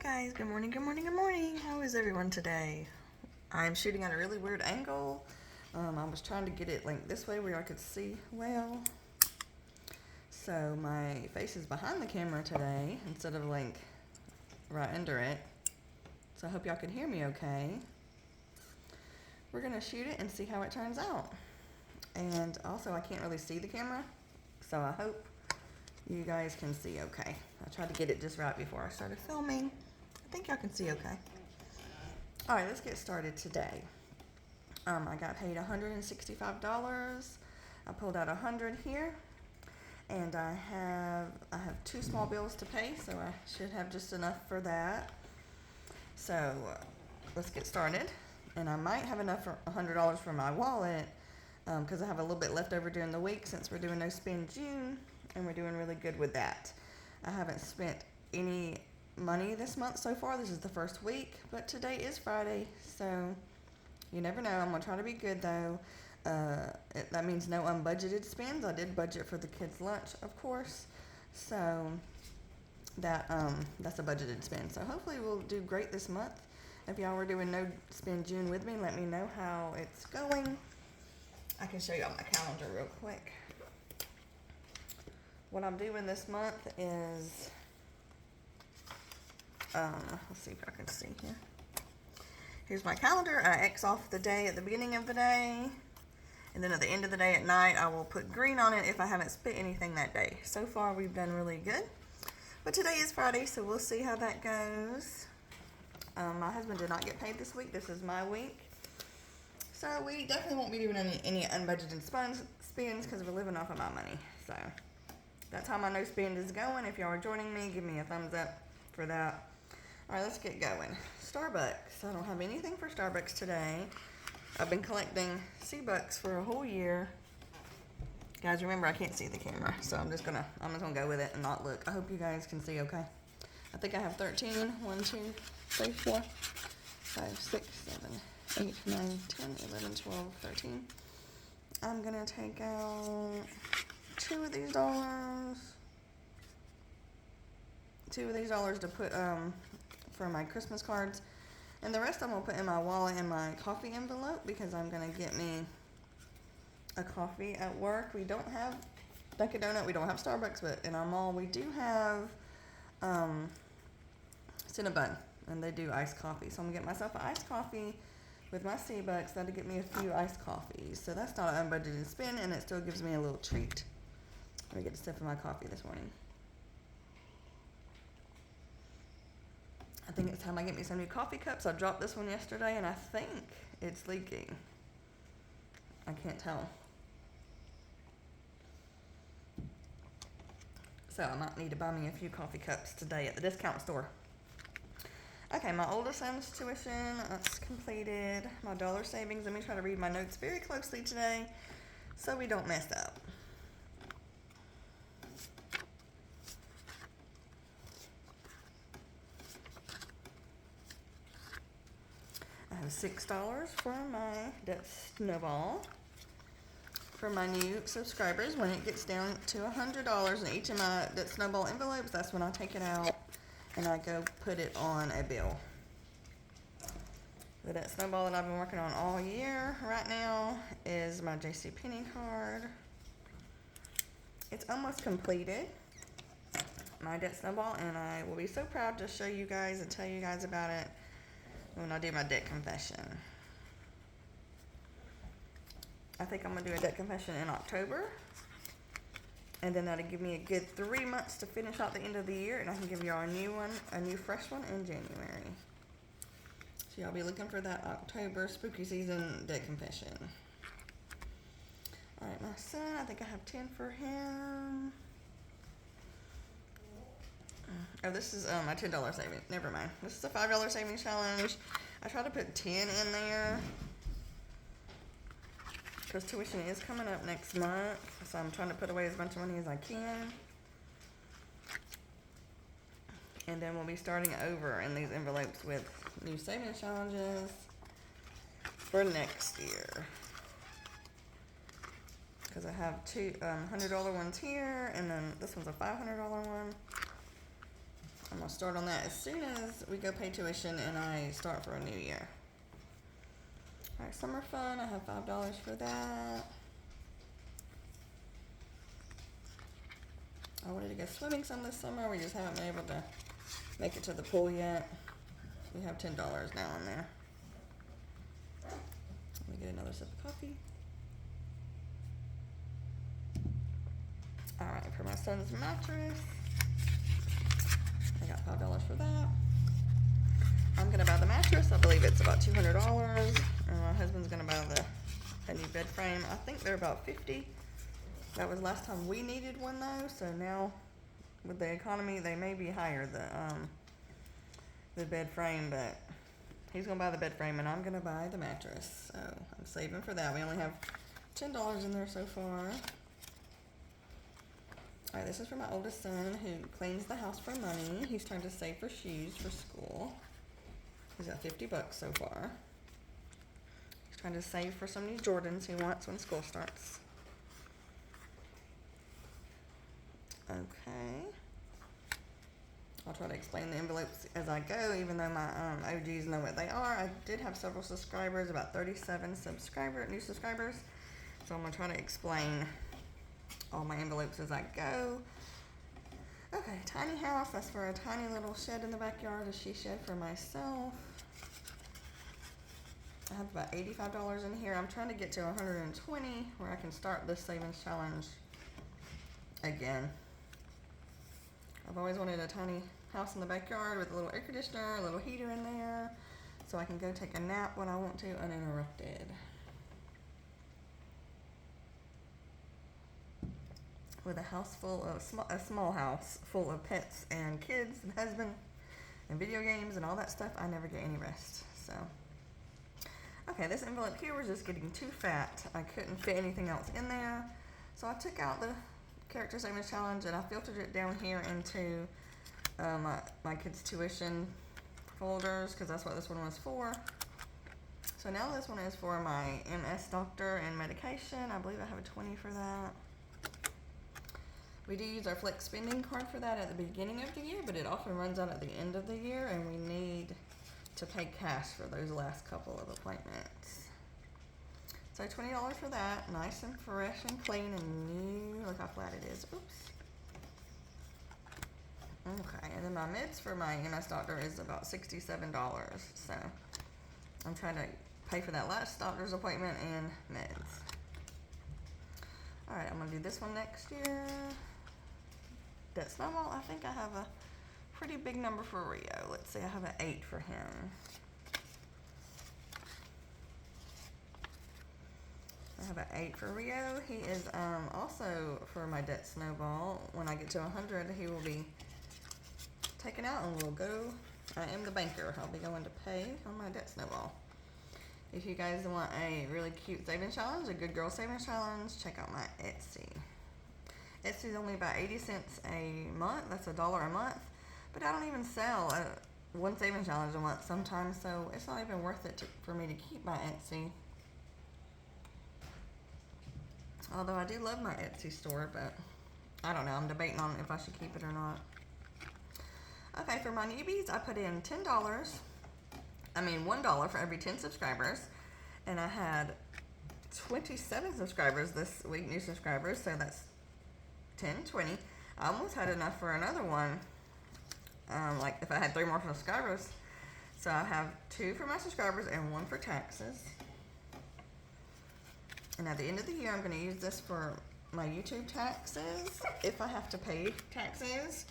Guys, good morning, good morning, good morning. How is everyone today? I'm shooting at a really weird angle. I was trying to get it like this way where I could see well. So my face is behind the camera today instead of like right under it. So I hope y'all can hear me okay. We're gonna shoot it and see how it turns out. And also I can't really see the camera, so I hope you guys can see okay. I tried to get it just right before I started filming. I think y'all can see okay. All right, let's get started today. I got paid $165. I pulled out $100 here, and I have 2 small bills to pay, so I should have just enough for that. So let's get started. And I might have enough for $100 for my wallet, because I have a little bit left over during the week since we're doing No Spend June, and we're doing really good with that. I haven't spent any money this month so far. This is the first week, but today is Friday, so you never know. I'm gonna try to be good though. That means no unbudgeted spends. I did budget for the kids' lunch, of course, so that's a budgeted spend. So hopefully we'll do great this month. If y'all were doing No Spend June with me, let me know how it's going. I can show you on my calendar real quick. What I'm doing this month is, let's see if I can see here. Here's my calendar. I X off the day at the beginning of the day, and then at the end of the day at night, I will put green on it if I haven't spent anything that day. So far, we've done really good. But today is Friday, so we'll see how that goes. My husband did not get paid this week. This is my week. So we definitely won't be doing any unbudgeted spends because we're living off of my money. So that's how my no spend is going. If y'all are joining me, give me a thumbs up for that. All right, let's get going. Starbucks. I don't have anything for Starbucks today. I've been collecting C-Bucks for a whole year. Guys, remember I can't see the camera, so I'm just gonna go with it and not look. I hope you guys can see okay. I think I have 13. 1, 2, 3, 4, 5, 6, 7, 8, 9, 10, 11, 12, 13. I'm gonna take out 2 of these dollars. 2 of these dollars to put for my Christmas cards, and the rest I'm gonna put in my wallet in my coffee envelope because I'm gonna get me a coffee at work. We don't have Dunkin' Donut, we don't have Starbucks, but in our mall we do have Cinnabon, and they do iced coffee. So I'm gonna get myself an iced coffee with my C-Bucks. That'll get me a few iced coffees. So that's not an unbudgeted spend, and it still gives me a little treat. Let me get a sip of my coffee this morning. I think it's time I get me some new coffee cups. I dropped this one yesterday, and I think it's leaking. I can't tell. So I might need to buy me a few coffee cups today at the discount store. Okay, my oldest son's tuition, that's completed. My dollar savings, let me try to read my notes very closely today so we don't mess up. I have $6 for my Debt Snowball. For my new subscribers, when it gets down to $100 in each of my Debt Snowball envelopes, that's when I take it out and I go put it on a bill. The Debt Snowball that I've been working on all year right now is my JCPenney card. It's almost completed, my Debt Snowball, and I will be so proud to show you guys and tell you guys about it when I do my debt confession. I think I'm gonna do a debt confession in October, and then that'll give me a good 3 months to finish out the end of the year, and I can give y'all a new fresh one in January. So y'all be looking for that October spooky season debt confession. All right, my son, I think I have 10 for him. Oh, this is my $10 savings. Never mind. This is a $5 savings challenge. I try to put 10 in there because tuition is coming up next month, so I'm trying to put away as much money as I can. And then we'll be starting over in these envelopes with new savings challenges for next year. Because I have 2 $100 ones here, and then this one's a $500 one. I'm gonna start on that as soon as we go pay tuition and I start for a new year. Alright, summer fun, I have $5 for that. I wanted to go swimming some this summer, we just haven't been able to make it to the pool yet. We have $10 now on there. Let me get another sip of coffee. Alright, for my son's mattress, I got $5 for that. I'm gonna buy the mattress. I believe it's about $200. And my husband's gonna buy a new bed frame. I think they're about $50. That was last time we needed one though. So now, with the economy, they may be higher, the bed frame. But he's gonna buy the bed frame, and I'm gonna buy the mattress. So I'm saving for that. We only have $10 in there so far. Alright, this is for my oldest son who cleans the house for money. He's trying to save for shoes for school. He's got $50 so far. He's trying to save for some new Jordans he wants when school starts. Okay. I'll try to explain the envelopes as I go, even though my OGs know what they are. I did have several subscribers, about 37 new subscribers. So I'm going to try to explain all my envelopes as I go. Okay, tiny house. That's for a tiny little shed in the backyard, a she shed for myself. I have about $85 in here. I'm trying to get to 120 where I can start this savings challenge again. I've always wanted a tiny house in the backyard with a little air conditioner, a little heater in there, so I can go take a nap when I want to uninterrupted. With a house full of, a small house full of pets and kids and husband and video games and all that stuff, I never get any rest, so. Okay, this envelope here was just getting too fat. I couldn't fit anything else in there, so I took out the character savings challenge and I filtered it down here into my kids' tuition folders, because that's what this one was for. So now this one is for my MS doctor and medication. I believe I have a 20 for that. We do use our flex spending card for that at the beginning of the year, but it often runs out at the end of the year, and we need to pay cash for those last couple of appointments. So $20 for that, nice and fresh and clean and new. Look how flat it is. Oops. Okay, and then my meds for my MS doctor is about $67. So I'm trying to pay for that last doctor's appointment and meds. All right, I'm gonna do this one next year. That snowball, I think I have a pretty big number for Rio. Let's see, I have an 8 for him. I have an 8 for Rio. He is also for my debt snowball. When I get to 100, he will be taken out and we'll go. I am the banker. I'll be going to pay on my debt snowball. If you guys want a really cute savings challenge, a good girl savings challenge, check out my Etsy. Etsy's only about 80 cents a month. That's $1 a month. But I don't even sell one savings challenge a month sometimes, so it's not even worth it for me to keep my Etsy. Although I do love my Etsy store, but I don't know. I'm debating on if I should keep it or not. Okay, for my newbies, I put in $1 for every 10 subscribers. And I had 27 subscribers this week, new subscribers, so that's 10, 20. I almost had enough for another one, like if I had 3 more subscribers. So I have 2 for my subscribers and 1 for taxes. And at the end of the year, I'm going to use this for my YouTube taxes, if I have to pay taxes.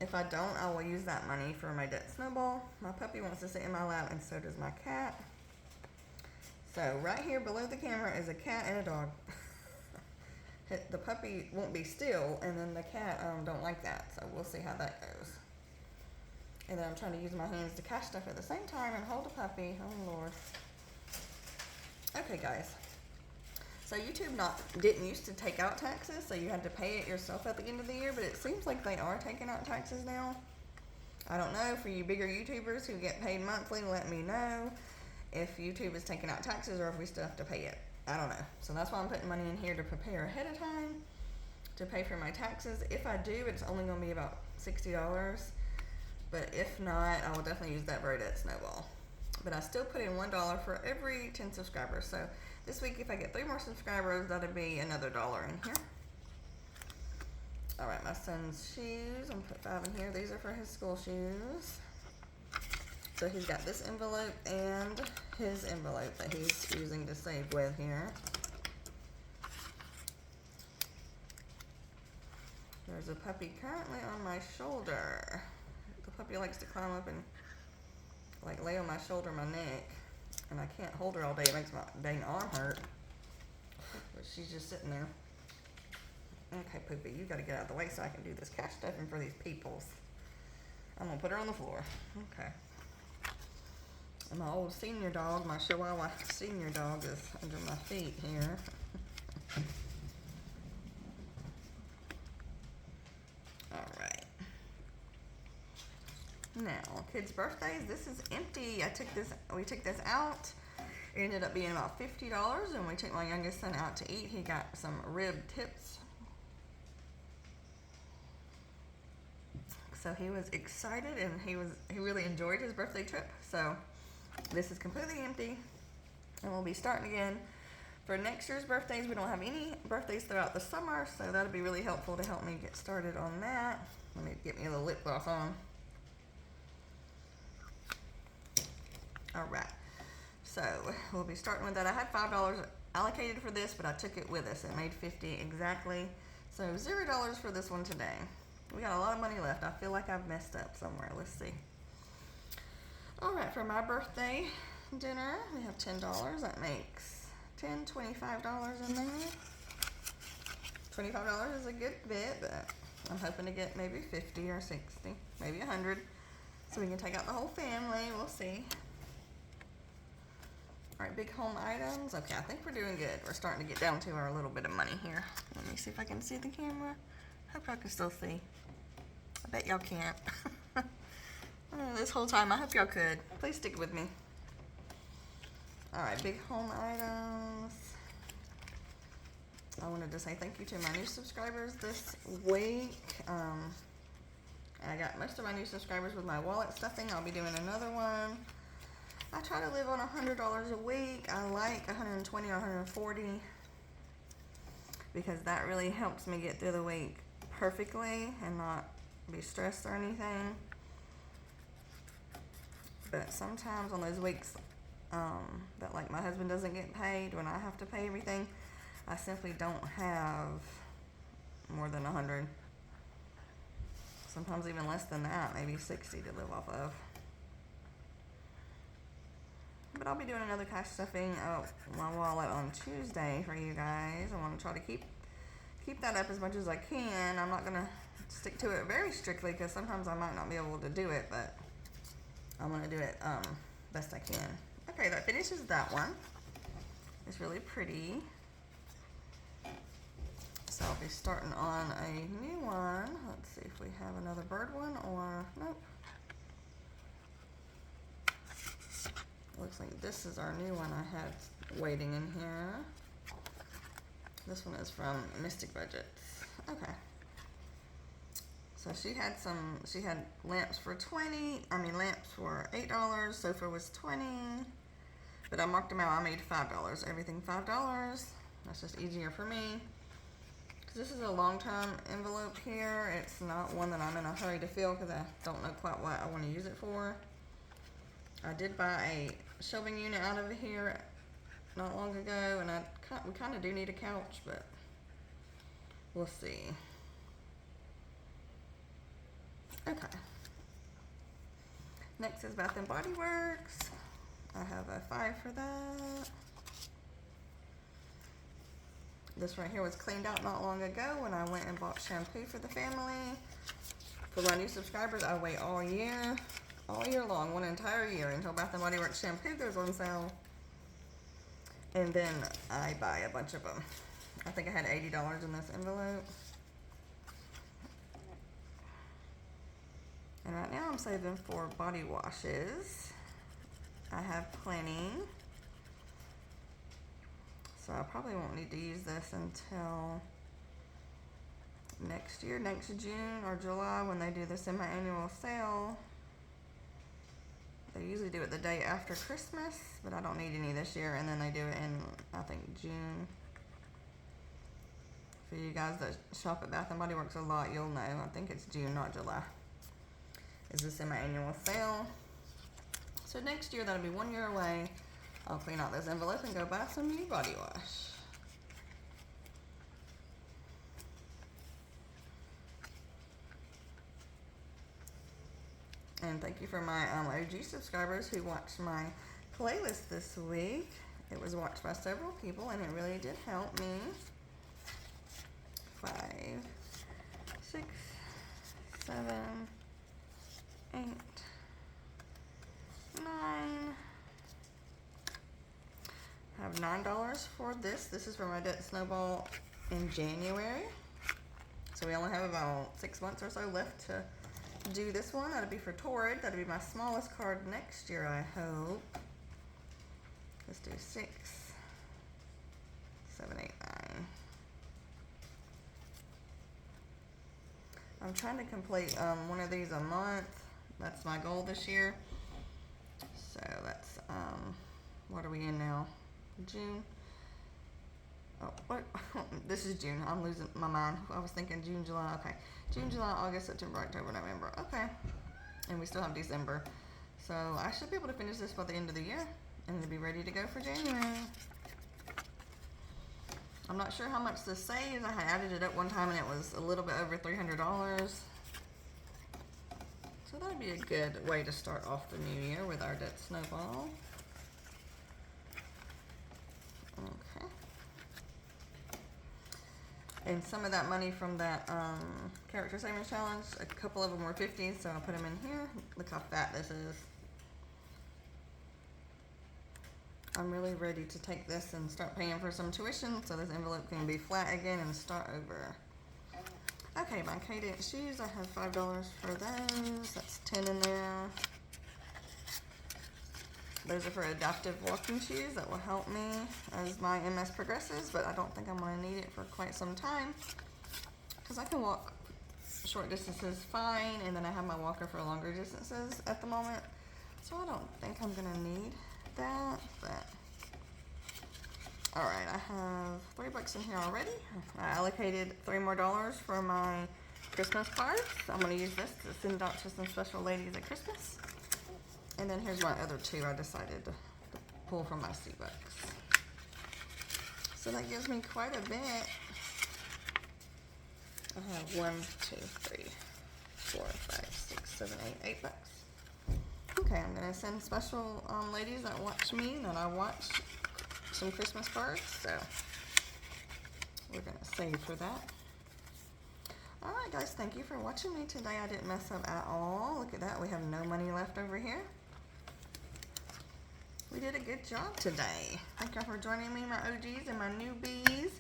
If I don't, I will use that money for my debt snowball. My puppy wants to sit in my lap, and so does my cat. So right here below the camera is a cat and a dog. The puppy won't be still, and then the cat don't like that, so we'll see how that goes. And then I'm trying to use my hands to catch stuff at the same time and hold a puppy. Oh Lord. Okay guys, so YouTube didn't used to take out taxes, so you had to pay it yourself at the end of the year, but it seems like they are taking out taxes now. I don't know, for you bigger YouTubers who get paid monthly, let me know if YouTube is taking out taxes or if we still have to pay it. I don't know. So that's why I'm putting money in here to prepare ahead of time to pay for my taxes. If I do, it's only going to be about $60. But if not, I will definitely use that Brodette Snowball. But I still put in $1 for every 10 subscribers. So this week, if I get 3 more subscribers, that'll be another $1 in here. All right, my son's shoes. I'm gonna put 5 in here. These are for his school shoes. So he's got this envelope and his envelope that he's using to save with here. There's a puppy currently on my shoulder. The puppy likes to climb up and like lay on my shoulder, my neck, and I can't hold her all day. It makes my dang arm hurt. But she's just sitting there. Okay, Poopy, you gotta get out of the way so I can do this cash stuffing for these peoples. I'm gonna put her on the floor. Okay. And my old senior dog, my Chihuahua senior dog, is under my feet here. All right. Now, kids' birthdays. This is empty. We took this out. It ended up being about $50, and we took my youngest son out to eat. He got some rib tips. So he was excited, and he really enjoyed his birthday trip. So this is completely empty, and we'll be starting again for next year's birthdays. We don't have any birthdays throughout the summer, so that'll be really helpful to help me get started on that. Let me get me a little lip gloss on. All right, so we'll be starting with that. I had $5 allocated for this, but I took it with us. It made $50 exactly. So $0 for this one today. We got a lot of money left. I feel like I've messed up somewhere. Let's see. All right, for my birthday dinner, we have $10. That makes $25 in there. $25 is a good bit, but I'm hoping to get maybe 50 or 60, maybe 100, so we can take out the whole family. We'll see. All right, big home items. Okay, I think we're doing good. We're starting to get down to our little bit of money here. Let me see if I can see the camera. Hope y'all can still see. I bet y'all can't. This whole time, I hope y'all could. Please stick with me. All right, big home items. I wanted to say thank you to my new subscribers this week. I got most of my new subscribers with my wallet stuffing. I'll be doing another one. I try to live on $100 a week. I like 120 or 140 because that really helps me get through the week perfectly and not be stressed or anything. But sometimes on those weeks that like my husband doesn't get paid, when I have to pay everything, I simply don't have more than 100. Sometimes even less than that, maybe 60 to live off of. But I'll be doing another cash stuffing of my wallet on Tuesday for you guys. I want to try to keep that up as much as I can. I'm not going to stick to it very strictly because sometimes I might not be able to do it, but I'm going to do it best I can. Okay, that finishes that one. It's really pretty. So I'll be starting on a new one. Let's see if we have another bird one or nope. Looks like this is our new one I had waiting in here. This one is from Mystic Budgets. Okay. So she had lamps for lamps for $8, sofa was $20, but I marked them out, I made $5, everything $5. That's just easier for me. This is a long-term envelope here. It's not one that I'm in a hurry to fill because I don't know quite what I want to use it for. I did buy a shelving unit out of here not long ago, and we kind of do need a couch, but we'll see. Okay. Next is Bath and Body Works. I have a 5 for that. This right here was cleaned out not long ago when I went and bought shampoo for the family. For my new subscribers, I wait all year long, one entire year until Bath and Body Works shampoo goes on sale. And then I buy a bunch of them. I think I had $80 in this envelope. And right now I'm saving for body washes. I have plenty. So I probably won't need to use this until next year, next June or July when they do the semi-annual sale. do it the day after Christmas, but I don't need any this year. And then they do it in, I think, June. For you guys that shop at Bath & Body Works a lot, you'll know. I think it's June, not July. Is this in my annual sale? So next year, that'll be 1 year away. I'll clean out this envelope and go buy some new body wash. And thank you for my OG subscribers who watched my playlist this week. It was watched by several people and it really did help me. 5, 6, 7, 8, 9. I have $9 for this. This is for my debt snowball in January. So we only have about 6 months or so left to do this one. That'll be for Torrid. That'll be my smallest card next year, I hope. Let's do 6, 7, 8, 9. I'm trying to complete one of these a month. That's my goal this year. So that's what are we in now? June. Oh, what? This is June. I'm losing my mind. I was thinking June, July. Okay. June, July, August, September, October, November. Okay. And we still have December. So I should be able to finish this by the end of the year and it'll be ready to go for January. I'm not sure how much this saves. I had added it up one time and it was a little bit over $300. So that'd be a good way to start off the new year with our debt snowball. Okay. And some of that money from that character savings challenge, a couple of them were 50, so I'll put them in here. Look how fat this is. I'm really ready to take this and start paying for some tuition so this envelope can be flat again and start over. Okay, my Cadence shoes, I have $5 for those. That's 10 in there. Those are for adaptive walking shoes that will help me as my MS progresses, but I don't think I'm going to need it for quite some time because I can walk short distances fine, and then I have my walker for longer distances at the moment, so I don't think I'm going to need that. But all right, I have $3 in here already. I allocated $3 more for my Christmas cards. I'm going to use this to send out to some special ladies at Christmas. And then here's my other 2 I decided to pull from my C-Bucks. So that gives me quite a bit. I have 1, 2, 3, 4, 5, 6, 7, 8 $8. Okay, I'm gonna send special ladies that watch me that I watch some Christmas cards. So we're gonna save for that. All right, guys, thank you for watching me today. I didn't mess up at all. Look at that, we have no money left over here. We did a good job today. Thank you for joining me, my OGs and my newbies.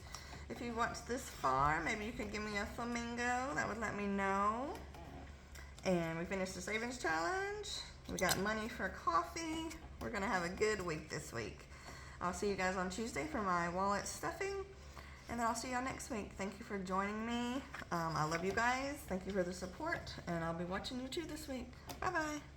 If you watched this far, maybe you could give me a flamingo. That would let me know. And we finished the savings challenge. We got money for coffee. We're gonna have a good week this week. I'll see you guys on Tuesday for my wallet stuffing. And then I'll see y'all next week. Thank you for joining me. I love you guys. Thank you for the support. And I'll be watching you too this week. Bye-bye.